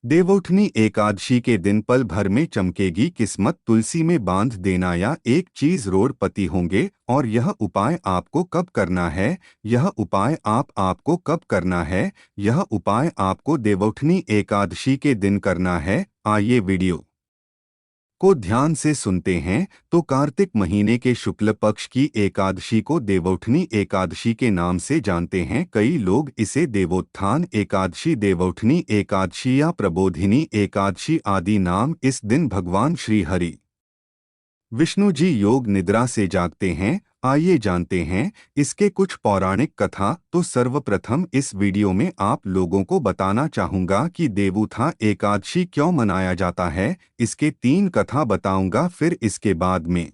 देवउठनी एकादशी के दिन पल भर में चमकेगी किस्मत, तुलसी में बांध देना या एक चीज रोड पति होंगे। और यह उपाय आपको कब करना है? यह उपाय आपको कब करना है? यह उपाय आपको देवउठनी एकादशी के दिन करना है। आइए वीडियो को ध्यान से सुनते हैं। तो कार्तिक महीने के शुक्ल पक्ष की एकादशी को देवउठनी एकादशी के नाम से जानते हैं। कई लोग इसे देवोत्थान एकादशी, देवउठनी एकादशी या प्रबोधिनी एकादशी आदि नाम। इस दिन भगवान श्री हरि विष्णु जी योग निद्रा से जागते हैं। आइए जानते हैं इसके कुछ पौराणिक कथा। तो सर्वप्रथम इस वीडियो में आप लोगों को बताना चाहूंगा कि देवउठा एकादशी क्यों मनाया जाता है। इसके 3 कथा बताऊंगा, फिर इसके बाद में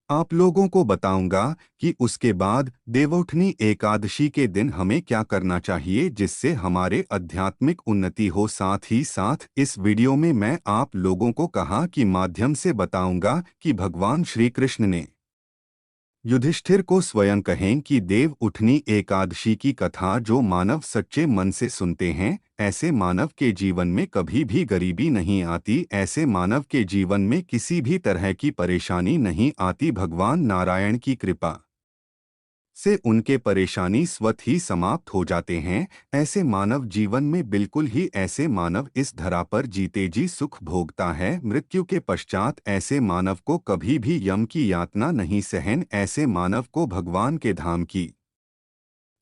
आप लोगों को बताऊंगा कि उसके बाद देवउठनी एकादशी के दिन हमें क्या करना चाहिए जिससे हमारे आध्यात्मिक उन्नति हो। साथ ही साथ इस वीडियो में मैं आप लोगों को कहा कि माध्यम से बताऊंगा कि भगवान श्री कृष्ण ने युधिष्ठिर को स्वयं कहें कि देव उठनी एकादशी की कथा जो मानव सच्चे मन से सुनते हैं, ऐसे मानव के जीवन में कभी भी गरीबी नहीं आती, ऐसे मानव के जीवन में किसी भी तरह की परेशानी नहीं आती। भगवान नारायण की कृपा से उनके परेशानी स्वतः ही समाप्त हो जाते हैं। ऐसे मानव जीवन में बिल्कुल ही ऐसे मानव इस धरा पर जीते जी सुख भोगता है। मृत्यु के पश्चात ऐसे मानव को कभी भी यम की यातना नहीं सहन। ऐसे मानव को भगवान के धाम की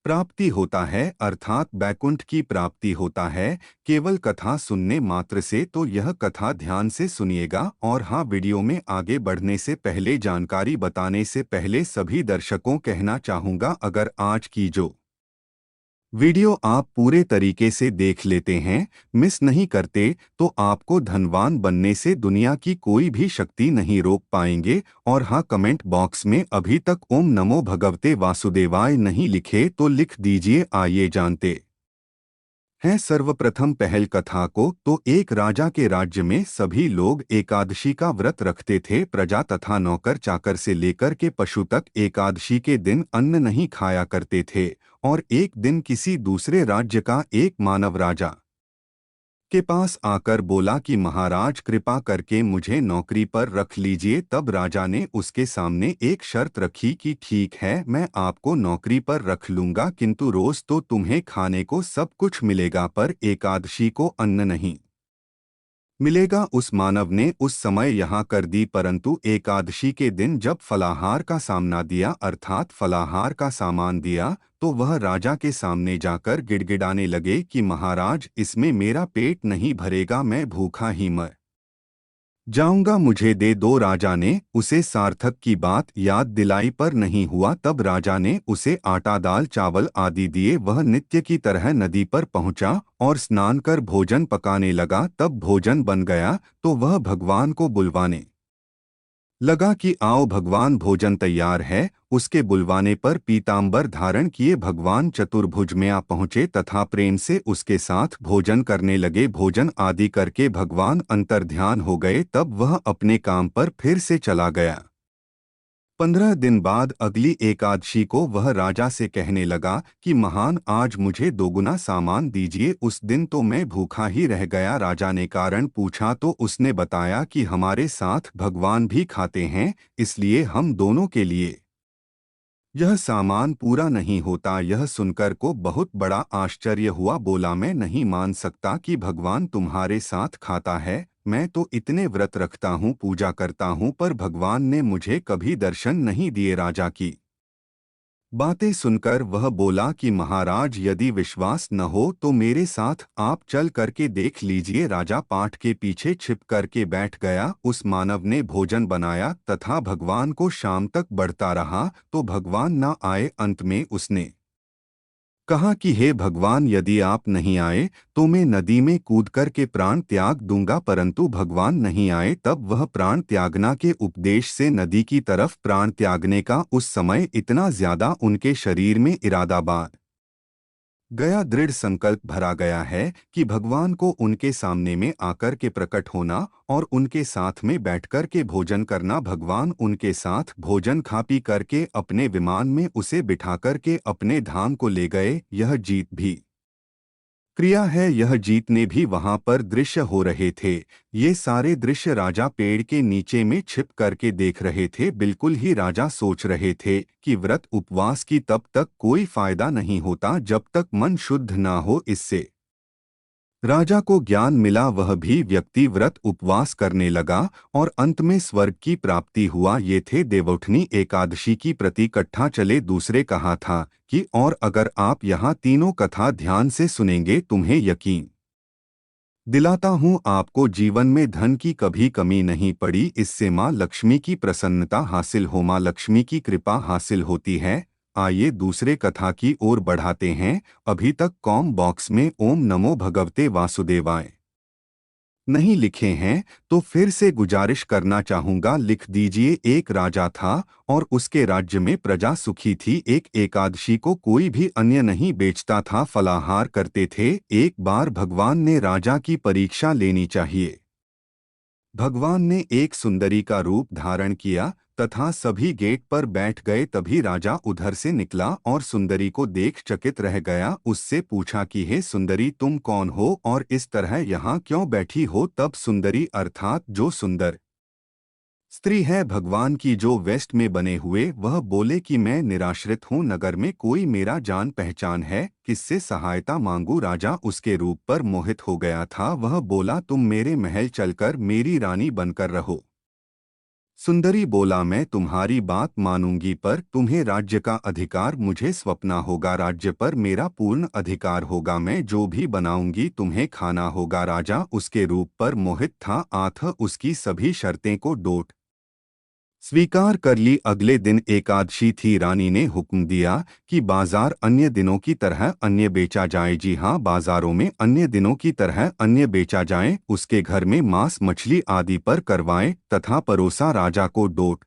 प्राप्ति होता है, अर्थात बैकुंठ की प्राप्ति होता है केवल कथा सुनने मात्र से। तो यह कथा ध्यान से सुनिएगा। और हाँ, वीडियो में आगे बढ़ने से पहले, जानकारी बताने से पहले सभी दर्शकों कहना चाहूँगा, अगर आज की जो वीडियो आप पूरे तरीके से देख लेते हैं, मिस नहीं करते, तो आपको धनवान बनने से दुनिया की कोई भी शक्ति नहीं रोक पाएंगे। और हाँ, कमेंट बॉक्स में अभी तक ओम नमो भगवते वासुदेवाय नहीं लिखे तो लिख दीजिए। आइए जानते हैं सर्वप्रथम पहल कथा को। तो एक राजा के राज्य में सभी लोग एकादशी का व्रत रखते थे। प्रजा तथा नौकर चाकर से लेकर के पशु तक एकादशी के दिन अन्न नहीं खाया करते थे। और एक दिन किसी दूसरे राज्य का एक मानव राजा के पास आकर बोला कि महाराज, कृपा करके मुझे नौकरी पर रख लीजिए। तब राजा ने उसके सामने एक शर्त रखी कि ठीक है, मैं आपको नौकरी पर रख लूंगा, किंतु रोज तो तुम्हें खाने को सब कुछ मिलेगा, पर एकादशी को अन्न नहीं मिलेगा। उस मानव ने उस समय यहाँ कर दी, परंतु एकादशी के दिन जब फलाहार का सामना दिया, अर्थात फलाहार का सामान दिया, तो वह राजा के सामने जाकर गिड़गिड़ाने लगे कि महाराज, इसमें मेरा पेट नहीं भरेगा, मैं भूखा ही मर जाऊंगा, मुझे दे दो। राजा ने उसे सार्थक की बात याद दिलाई, पर नहीं हुआ। तब राजा ने उसे आटा, दाल, चावल आदि दिए। वह नित्य की तरह नदी पर पहुंचा और स्नान कर भोजन पकाने लगा। तब भोजन बन गया तो वह भगवान को बुलवाने लगा कि आओ भगवान, भोजन तैयार है। उसके बुलवाने पर पीतांबर धारण किए भगवान चतुर्भुज में आ पहुँचे तथा प्रेम से उसके साथ भोजन करने लगे। भोजन आदि करके भगवान अंतर्ध्यान हो गए। तब वह अपने काम पर फिर से चला गया। 15 दिन बाद अगली एकादशी को वह राजा से कहने लगा कि महान, आज मुझे दोगुना सामान दीजिए। उस दिन तो मैं भूखा ही रह गया। राजा ने कारण पूछा तो उसने बताया कि हमारे साथ भगवान भी खाते हैं, इसलिए हम दोनों के लिए यह सामान पूरा नहीं होता। यह सुनकर को बहुत बड़ा आश्चर्य हुआ। बोला, मैं नहीं मान सकता कि भगवान तुम्हारे साथ खाता है। मैं तो इतने व्रत रखता हूँ, पूजा करता हूँ, पर भगवान ने मुझे कभी दर्शन नहीं दिए। राजा की बातें सुनकर वह बोला कि महाराज, यदि विश्वास न हो तो मेरे साथ आप चल करके देख लीजिए। राजा पाठ के पीछे छिप करके बैठ गया। उस मानव ने भोजन बनाया तथा भगवान को शाम तक बढ़ता रहा, तो भगवान न आए। अंत में उसने कहा कि हे भगवान, यदि आप नहीं आए तो मैं नदी में कूद कर के प्राण त्याग दूंगा। परंतु भगवान नहीं आए। तब वह प्राण त्यागना के उपदेश से नदी की तरफ प्राण त्यागने का उस समय इतना ज्यादा उनके शरीर में इरादा बांध गया, दृढ़ संकल्प भरा गया है कि भगवान को उनके सामने में आकर के प्रकट होना और उनके साथ में बैठकर के भोजन करना। भगवान उनके साथ भोजन खा पी करके अपने विमान में उसे बिठाकर के अपने धाम को ले गए। यह जीत भी क्रिया है यह जीतने भी वहां पर दृश्य हो रहे थे। ये सारे दृश्य राजा पेड़ के नीचे में छिप करके देख रहे थे। बिल्कुल ही राजा सोच रहे थे कि व्रत उपवास की तब तक कोई फायदा नहीं होता जब तक मन शुद्ध ना हो। इससे राजा को ज्ञान मिला, वह भी व्यक्ति व्रत उपवास करने लगा और अंत में स्वर्ग की प्राप्ति हुआ। ये थे देवउठनी एकादशी की प्रति कट्ठा चले। दूसरे कहा था कि और अगर आप यहाँ तीनों कथा ध्यान से सुनेंगे तुम्हें यकीन दिलाता हूँ आपको जीवन में धन की कभी कमी नहीं पड़ी। इससे माँ लक्ष्मी की प्रसन्नता हासिल हो, माँ लक्ष्मी की कृपा हासिल होती है। आइए दूसरे कथा की ओर बढ़ाते हैं। अभी तक कॉम बॉक्स में ओम नमो भगवते वासुदेवाय नहीं लिखे हैं तो फिर से गुजारिश करना चाहूंगा, लिख दीजिए। एक राजा था और उसके राज्य में प्रजा सुखी थी। एक एकादशी को कोई भी अन्य नहीं बेचता था, फलाहार करते थे। एक बार भगवान ने राजा की परीक्षा लेनी चाहिए। भगवान ने एक सुंदरी का रूप धारण किया तथा सभी गेट पर बैठ गए। तभी राजा उधर से निकला और सुंदरी को देख चकित रह गया। उससे पूछा कि हे सुंदरी, तुम कौन हो और इस तरह यहाँ क्यों बैठी हो? तब सुंदरी अर्थात जो सुंदर स्त्री है भगवान की, जो वेस्ट में बने हुए, वह बोले कि मैं निराश्रित हूँ, नगर में कोई मेरा जान पहचान है, किससे सहायता मांगू? राजा उसके रूप पर मोहित हो गया था। वह बोला तुम मेरे महल चलकर मेरी रानी बनकर रहो। सुंदरी बोला मैं तुम्हारी बात मानूंगी, पर तुम्हें राज्य का अधिकार मुझे स्वप्ना होगा। राज्य पर मेरा पूर्ण अधिकार होगा। मैं जो भी बनाऊंगी तुम्हें खाना होगा। राजा उसके रूप पर मोहित था, आथ उसकी सभी शर्तें को डोट स्वीकार कर ली। अगले दिन एकादशी थी। रानी ने हुक्म दिया कि बाजार अन्य दिनों की तरह अन्य बेचा जाए। जी हाँ, बाजारों में अन्य दिनों की तरह अन्य बेचा जाए। उसके घर में मांस मछली आदि पर करवाएं तथा परोसा। राजा को डोट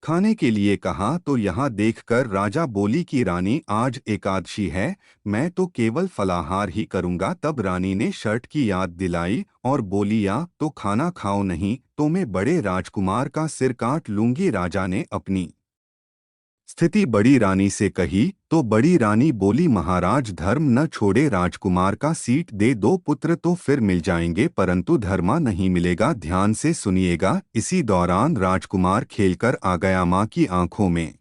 खाने के लिए कहा तो यहाँ देखकर राजा बोली कि रानी आज एकादशी है, मैं तो केवल फलाहार ही करूँगा। तब रानी ने शर्ट की याद दिलाई और बोली या तो खाना खाओ, नहीं तो मैं बड़े राजकुमार का सिर काट लूंगी। राजा ने अपनी स्थिति बड़ी रानी से कही तो बड़ी रानी बोली महाराज, धर्म न छोड़े राजकुमार का सीट दे दो। पुत्र तो फिर मिल जाएंगे परंतु धर्मा नहीं मिलेगा। ध्यान से सुनिएगा। इसी दौरान राजकुमार खेलकर आ गया। माँ की आंखों में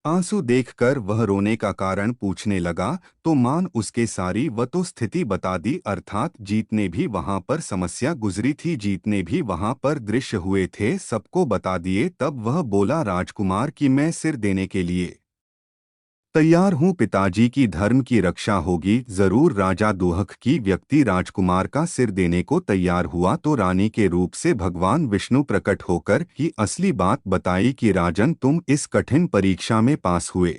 आंसू देखकर वह रोने का कारण पूछने लगा तो मान उसके सारी व तो स्थिति बता दी। अर्थात जीतने भी वहां पर समस्या गुजरी थी, जीतने भी वहां पर दृश्य हुए थे, सबको बता दिए। तब वह बोला राजकुमार कि मैं सिर देने के लिए तैयार हूँ, पिताजी की धर्म की रक्षा होगी जरूर। राजा दुहक की व्यक्ति राजकुमार का सिर देने को तैयार हुआ तो रानी के रूप से भगवान विष्णु प्रकट होकर ही असली बात बताई कि राजन, तुम इस कठिन परीक्षा में पास हुए।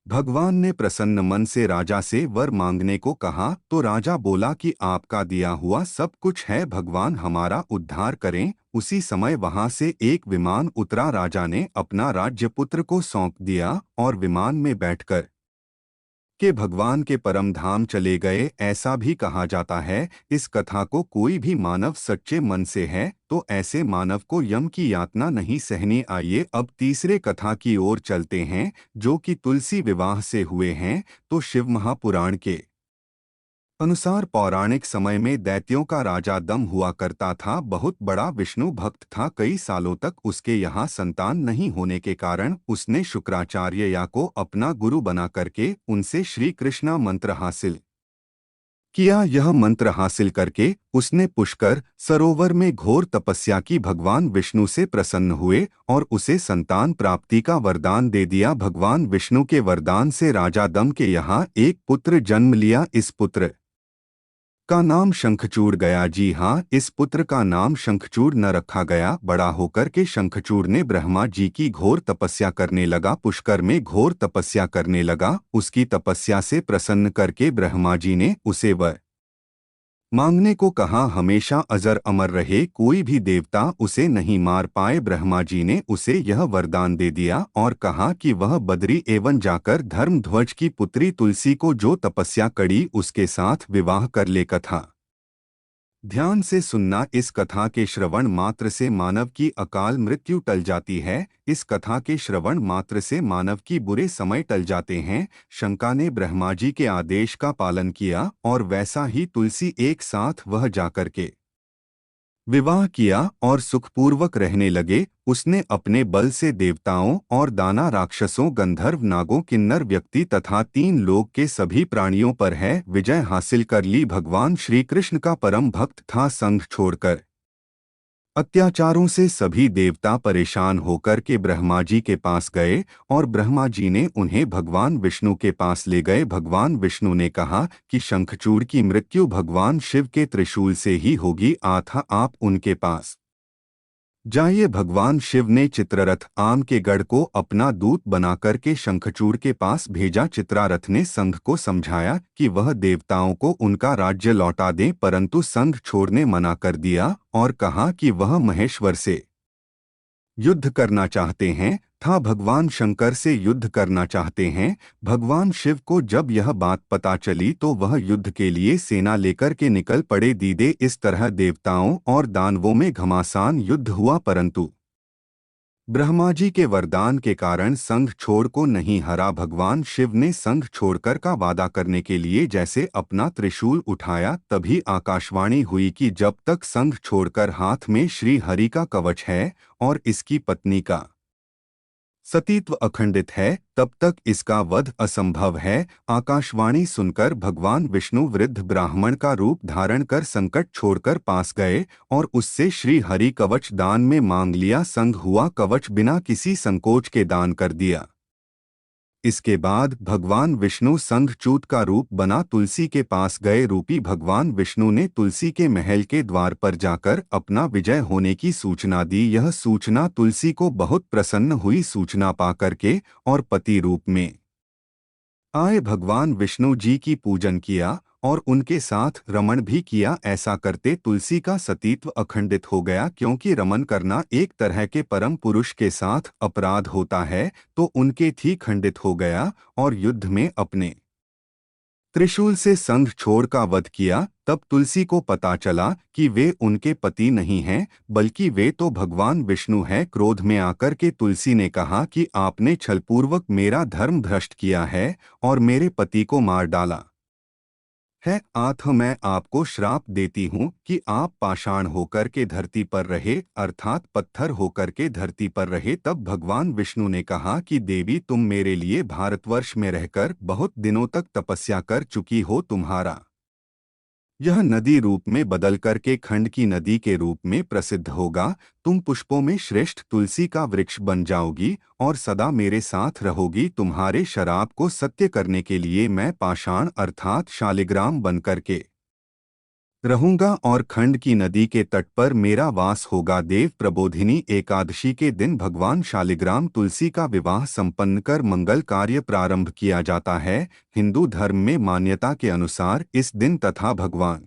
भगवान ने प्रसन्न मन से राजा से वर मांगने को कहा तो राजा बोला कि आपका दिया हुआ सब कुछ है, भगवान हमारा उद्धार करें। उसी समय वहां से एक विमान उतरा। राजा ने अपना राज्य पुत्र को सौंप दिया और विमान में बैठकर के भगवान के परम धाम चले गए। ऐसा भी कहा जाता है इस कथा को कोई भी मानव सच्चे मन से है तो ऐसे मानव को यम की यातना नहीं सहनी। आइए अब तीसरे कथा की ओर चलते हैं जो कि तुलसी विवाह से हुए हैं। तो शिव महापुराण के अनुसार पौराणिक समय में दैत्यों का राजा दम हुआ करता था। बहुत बड़ा विष्णु भक्त था। कई सालों तक उसके यहाँ संतान नहीं होने के कारण उसने शुक्राचार्य या को अपना गुरु बना करके उनसे श्री कृष्णा मंत्र हासिल किया। यह मंत्र हासिल करके उसने पुष्कर सरोवर में घोर तपस्या की। भगवान विष्णु से प्रसन्न हुए और उसे संतान प्राप्ति का वरदान दे दिया। भगवान विष्णु के वरदान से राजा दम के यहाँ एक पुत्र जन्म लिया। इस पुत्र का नाम शंखचूड़ गया। जी हाँ, इस पुत्र का नाम शंखचूड़ न रखा गया। बड़ा होकर के शंखचूड़ ने ब्रह्मा जी की घोर तपस्या करने लगा, पुष्कर में घोर तपस्या करने लगा। उसकी तपस्या से प्रसन्न करके ब्रह्मा जी ने उसे वर मांगने को कहा, हमेशा अजर अमर रहे, कोई भी देवता उसे नहीं मार पाए। ब्रह्मा जी ने उसे यह वरदान दे दिया और कहा कि वह बद्री एवं जाकर धर्मध्वज की पुत्री तुलसी को जो तपस्या कड़ी उसके साथ विवाह कर ले। कथा ध्यान से सुनना। इस कथा के श्रवण मात्र से मानव की अकाल मृत्यु टल जाती है। इस कथा के श्रवण मात्र से मानव की बुरे समय टल जाते हैं। शंका ने ब्रह्मा जी के आदेश का पालन किया और वैसा ही तुलसी एक साथ वह जाकर के विवाह किया और सुखपूर्वक रहने लगे। उसने अपने बल से देवताओं और दाना राक्षसों, गंधर्व, नागों, किन्नर व्यक्ति तथा तीन लोक के सभी प्राणियों पर है विजय हासिल कर ली। भगवान श्री कृष्ण का परम भक्त था। संघ छोड़कर अत्याचारों से सभी देवता परेशान होकर के ब्रह्मा जी के पास गए और ब्रह्मा जी ने उन्हें भगवान विष्णु के पास ले गए। भगवान विष्णु ने कहा कि शंखचूड़ की मृत्यु भगवान शिव के त्रिशूल से ही होगी, अतः आप उनके पास जाइए। भगवान शिव ने चित्ररथ आम के गढ़ को अपना दूत बनाकर के शंखचूड़ के पास भेजा। चित्रारथ ने संघ को समझाया कि वह देवताओं को उनका राज्य लौटा दें, परंतु संघ छोड़ने मना कर दिया और कहा कि वह महेश्वर से युद्ध करना चाहते हैं था भगवान शंकर से युद्ध करना चाहते हैं। भगवान शिव को जब यह बात पता चली तो वह युद्ध के लिए सेना लेकर के निकल पड़े। दीदे इस तरह देवताओं और दानवों में घमासान युद्ध हुआ, परंतु ब्रह्मा जी के वरदान के कारण संघ छोड़ को नहीं हरा। भगवान शिव ने संघ छोड़कर का वादा करने के लिए जैसे अपना त्रिशूल उठाया, तभी आकाशवाणी हुई कि जब तक संघ छोड़कर हाथ में श्री हरि का कवच है और इसकी पत्नी का सतीत्व अखंडित है, तब तक इसका वध असंभव है। आकाशवाणी सुनकर भगवान विष्णु वृद्ध ब्राह्मण का रूप धारण कर संकट छोड़कर पास गए और उससे श्री हरि कवच दान में मांग लिया। संग हुआ कवच बिना किसी संकोच के दान कर दिया। इसके बाद भगवान विष्णु संघचूत का रूप बना तुलसी के पास गए। रूपी भगवान विष्णु ने तुलसी के महल के द्वार पर जाकर अपना विजय होने की सूचना दी। यह सूचना तुलसी को बहुत प्रसन्न हुई। सूचना पाकर के और पति रूप में आए भगवान विष्णु जी की पूजन किया और उनके साथ रमण भी किया। ऐसा करते तुलसी का सतीत्व अखंडित हो गया, क्योंकि रमन करना एक तरह के परम पुरुष के साथ अपराध होता है, तो उनके थी खंडित हो गया और युद्ध में अपने त्रिशूल से संघ छोड़ का वध किया। तब तुलसी को पता चला कि वे उनके पति नहीं हैं, बल्कि वे तो भगवान विष्णु हैं। क्रोध में आकर के तुलसी ने कहा कि आपने छलपूर्वक मेरा धर्म भ्रष्ट किया है और मेरे पति को मार डाला है, अतः मैं आपको श्राप देती हूँ कि आप पाषाण होकर के धरती पर रहे, अर्थात पत्थर होकर के धरती पर रहे। तब भगवान विष्णु ने कहा कि देवी, तुम मेरे लिए भारतवर्ष में रहकर बहुत दिनों तक तपस्या कर चुकी हो। तुम्हारा यह नदी रूप में बदल करके खंड की नदी के रूप में प्रसिद्ध होगा। तुम पुष्पों में श्रेष्ठ तुलसी का वृक्ष बन जाओगी और सदा मेरे साथ रहोगी। तुम्हारे शराब को सत्य करने के लिए मैं पाषाण अर्थात शालिग्राम बन करके रहूंगा और खंड की नदी के तट पर मेरा वास होगा। देव प्रबोधिनी एकादशी के दिन भगवान शालिग्राम तुलसी का विवाह संपन्न कर मंगल कार्य प्रारंभ किया जाता है। हिंदू धर्म में मान्यता के अनुसार इस दिन तथा भगवान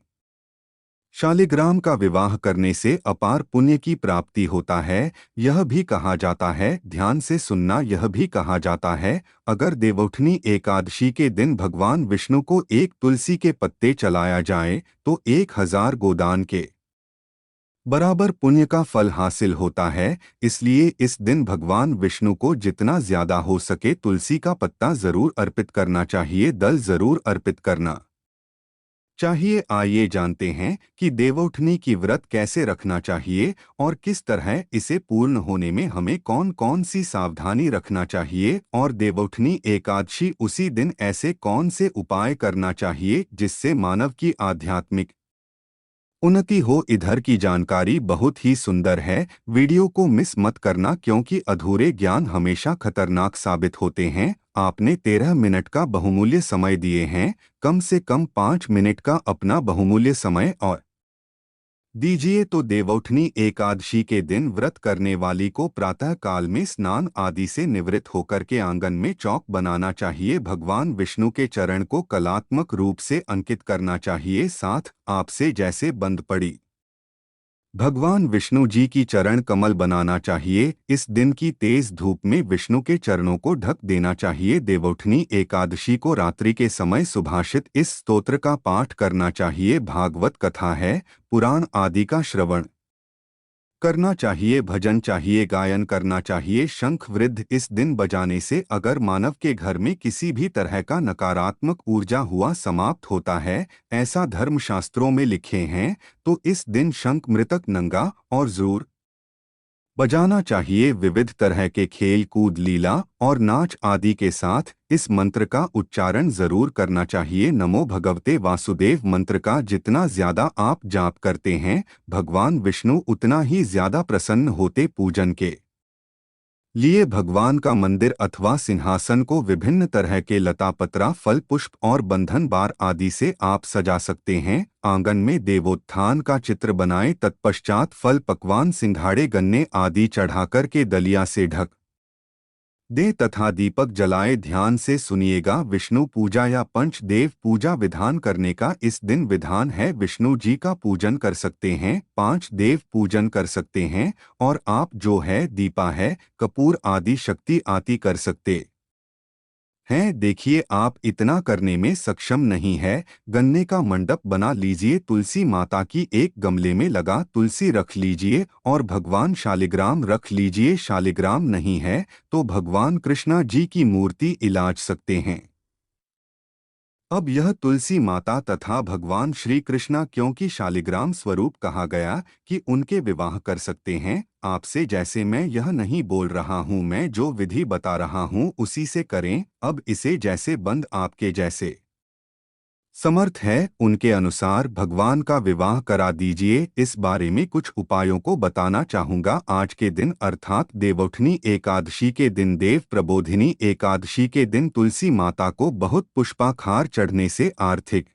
शालिग्राम का विवाह करने से अपार पुण्य की प्राप्ति होता है। यह भी कहा जाता है, ध्यान से सुनना, यह भी कहा जाता है अगर देवउठनी एकादशी के दिन भगवान विष्णु को एक तुलसी के पत्ते चलाया जाए तो 1000 गोदान के बराबर पुण्य का फल हासिल होता है। इसलिए इस दिन भगवान विष्णु को जितना ज्यादा हो सके तुलसी का पत्ता जरूर अर्पित करना चाहिए, दल जरूर अर्पित करना चाहिए। आइए जानते हैं कि देवउठनी की व्रत कैसे रखना चाहिए और किस तरह इसे पूर्ण होने में हमें कौन कौन सी सावधानी रखना चाहिए, और देवउठनी एकादशी उसी दिन ऐसे कौन से उपाय करना चाहिए जिससे मानव की आध्यात्मिक उन्नति हो। इधर की जानकारी बहुत ही सुंदर है, वीडियो को मिस मत करना, क्योंकि अधूरे ज्ञान हमेशा खतरनाक साबित होते हैं। आपने 13 मिनट का बहुमूल्य समय दिए हैं, कम से कम 5 मिनट का अपना बहुमूल्य समय और दीजिए। तो देवउठनी एकादशी के दिन व्रत करने वाली को प्रातः काल में स्नान आदि से निवृत्त होकर के आंगन में चौक बनाना चाहिए। भगवान विष्णु के चरण को कलात्मक रूप से अंकित करना चाहिए। साथ आपसे जैसे बंद पड़ी भगवान विष्णु जी की चरण कमल बनाना चाहिए। इस दिन की तेज धूप में विष्णु के चरणों को ढक देना चाहिए। देवउठनी एकादशी को रात्रि के समय सुभाषित इस स्तोत्र का पाठ करना चाहिए। भागवत कथा है, पुराण आदि का श्रवण करना चाहिए। भजन चाहिए, गायन करना चाहिए। शंख वृद्ध इस दिन बजाने से अगर मानव के घर में किसी भी तरह का नकारात्मक ऊर्जा हुआ समाप्त होता है, ऐसा धर्मशास्त्रों में लिखे हैं, तो इस दिन शंख मृतक नंगा और जरूर बजाना चाहिए। विविध तरह के खेल कूद, लीला और नाच आदि के साथ इस मंत्र का उच्चारण जरूर करना चाहिए। नमो भगवते वासुदेव मंत्र का जितना ज्यादा आप जाप करते हैं, भगवान विष्णु उतना ही ज्यादा प्रसन्न होते। पूजन के लिए भगवान का मंदिर अथवा सिंहासन को विभिन्न तरह के लता पतरा, फल पुष्प और बंधन बार आदि से आप सजा सकते हैं। आंगन में देवोत्थान का चित्र बनाएं। तत्पश्चात फल, पकवान, सिंघाड़े, गन्ने आदि चढ़ाकर के दलिया से ढक दे तथा दीपक जलाए। ध्यान से सुनिएगा। विष्णु पूजा या पंचदेव पूजा विधान करने का इस दिन विधान है। विष्णु जी का पूजन कर सकते हैं, 5 देव पूजन कर सकते हैं, और आप जो है दीपा है, कपूर आदि शक्ति आती कर सकते हैं। देखिए, आप इतना करने में सक्षम नहीं है, गन्ने का मंडप बना लीजिए। तुलसी माता की एक गमले में लगा तुलसी रख लीजिए और भगवान शालिग्राम रख लीजिए। शालिग्राम नहीं है तो भगवान कृष्णा जी की मूर्ति इलाज सकते हैं। अब यह तुलसी माता तथा भगवान श्री कृष्णा, क्योंकि शालिग्राम स्वरूप कहा गया कि उनके विवाह कर सकते हैं। आपसे जैसे मैं यह नहीं बोल रहा हूँ, मैं जो विधि बता रहा हूँ उसी से करें। अब इसे जैसे बंद आपके जैसे समर्थ है उनके अनुसार भगवान का विवाह करा दीजिए। इस बारे में कुछ उपायों को बताना चाहूँगा। आज के दिन अर्थात देवउठनी एकादशी के दिन, देव प्रबोधिनी एकादशी के दिन तुलसी माता को बहुत पुष्पाखार चढ़ने से आर्थिक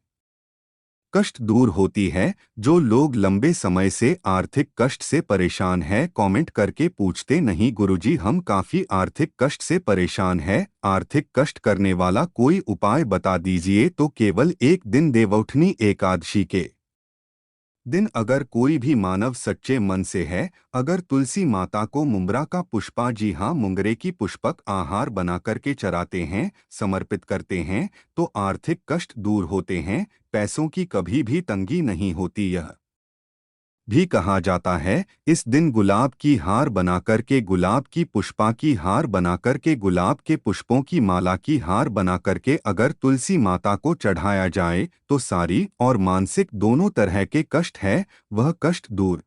कष्ट दूर होती है। जो लोग लंबे समय से आर्थिक कष्ट से परेशान है, कमेंट करके पूछते नहीं गुरुजी हम काफी आर्थिक कष्ट से परेशान है, आर्थिक कष्ट करने वाला कोई उपाय बता दीजिए, तो केवल एक दिन देवउठनी एकादशी के दिन अगर कोई भी मानव सच्चे मन से है, अगर तुलसी माता को मुंगरा का पुष्पा, जी हाँ, मुंगरे की पुष्पक आहार बना करके चराते हैं, समर्पित करते हैं, तो आर्थिक कष्ट दूर होते हैं। पैसों की कभी भी तंगी नहीं होती। यह भी कहा जाता है इस दिन गुलाब की हार बनाकर के, गुलाब की पुष्पा की हार बनाकर के, गुलाब के पुष्पों की माला की हार बनाकर के अगर तुलसी माता को चढ़ाया जाए तो सारी और मानसिक दोनों तरह के कष्ट है वह कष्ट दूर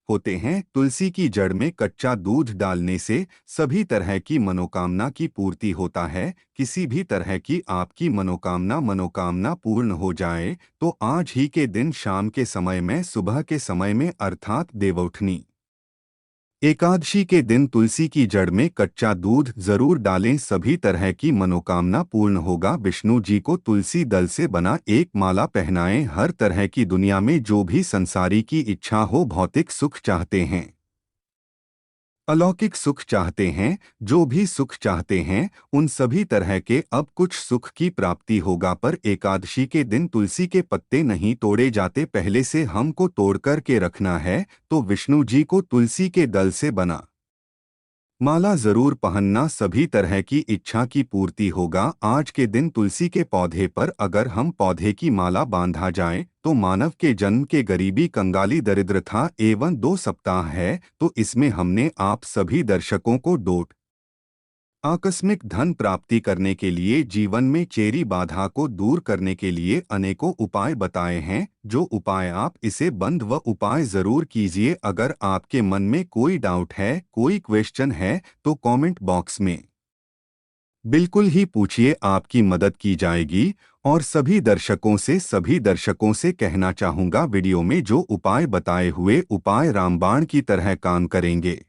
होते हैं। तुलसी की जड़ में कच्चा दूध डालने से सभी तरह की मनोकामना की पूर्ति होता है। किसी भी तरह की आपकी मनोकामना पूर्ण हो जाए तो आज ही के दिन शाम के समय में, सुबह के समय में अर्थात देवउठनी एकादशी के दिन तुलसी की जड़ में कच्चा दूध जरूर डालें। सभी तरह की मनोकामना पूर्ण होगा। विष्णु जी को तुलसी दल से बना एक माला पहनाएं। हर तरह की दुनिया में जो भी संसारी की इच्छा हो, भौतिक सुख चाहते हैं, अलौकिक सुख चाहते हैं, जो भी सुख चाहते हैं, उन सभी तरह के अब कुछ सुख की प्राप्ति होगा। पर एकादशी के दिन तुलसी के पत्ते नहीं तोड़े जाते, पहले से हमको तोड़ कर के रखना है। तो विष्णु जी को तुलसी के दल से बना माला जरूर पहनना, सभी तरह की इच्छा की पूर्ति होगा। आज के दिन तुलसी के पौधे पर अगर हम पौधे की माला बांधा जाए तो मानव के जन्म के गरीबी, कंगाली, दरिद्रता एवं 2 सप्ताह है, तो इसमें हमने आप सभी दर्शकों को डोट आकस्मिक धन प्राप्ति करने के लिए, जीवन में चेरी बाधा को दूर करने के लिए अनेकों उपाय बताए हैं। जो उपाय आप इसे बंद व उपाय जरूर कीजिए। अगर आपके मन में कोई डाउट है, कोई क्वेश्चन है, तो कमेंट बॉक्स में बिल्कुल ही पूछिए, आपकी मदद की जाएगी। और सभी दर्शकों से कहना चाहूँगा, वीडियो में जो उपाय बताए हुए उपाय रामबाण की तरह काम करेंगे।